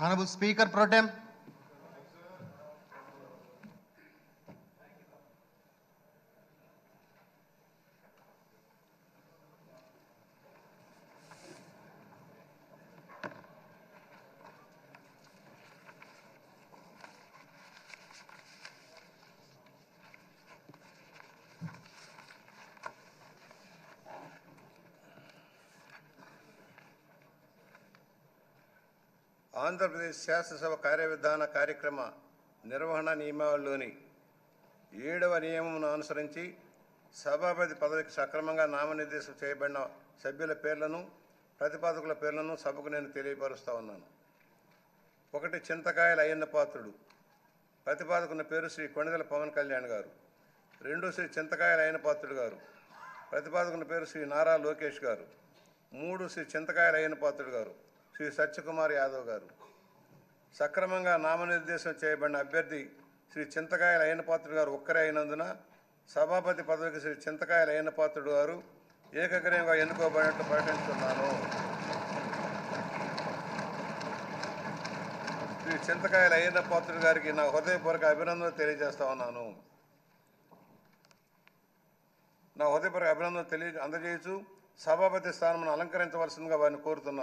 Honorable Speaker Pro Tem. Andhra Pradesh శాసనసభ కార్యవిధాన కార్యక్రమ నిర్వహణ నియమావళిలోని 7వ నియమమును అనుసరించి సభాపతి పదవికి సక్రమంగా నామనిర్దేశం చేయబడిన సభ్యుల పేర్లను ప్రతిపాదకుల పేర్లను సభకు నేను తెలియపరుస్తా ఉన్నాను. 1 చింతకాయల అయ్యన్న పాత్రుడు. ప్రతిపాదకుని పేరు శ్రీ కొణిదెల పవన్ కళ్యాణ్ గారు. 2 శ్రీ చింతకాయల అయ్యన్న పాత్రుడు గారు. ప్రతిపాదకుని పేరు శ్రీ నారా లోకేష్ గారు. 3 శ్రీ చింతకాయల అయ్యన్న పాత్రుడు గారు శ్రీ సత్యకుమార్ యాదవ్ గారు. సక్రమంగా నామనిర్దేశం చేయబడిన అభ్యర్థి శ్రీ చింతకాయల అయ్యన్న పాత్రుడు గారు ఒక్కరే అయినందున సభాపతి పదవికి శ్రీ చింతకాయల అయ్యన్న పాత్రుడు గారు ఏకగ్రీవంగా ఎన్నుకోబడినట్లు ప్రకటిస్తున్నాను. శ్రీ చింతకాయల అయ్యన్న పాత్రుడు గారికి నా హృదయపూర్వక అభినందనలు తెలియజేస్తా ఉన్నాను. నా హృదయపూర్వక అభినందనలు అందజేయచ్చు సభాపతి స్థానం అలంకరించవలసిందిగా వారిని కోరుతున్నాను.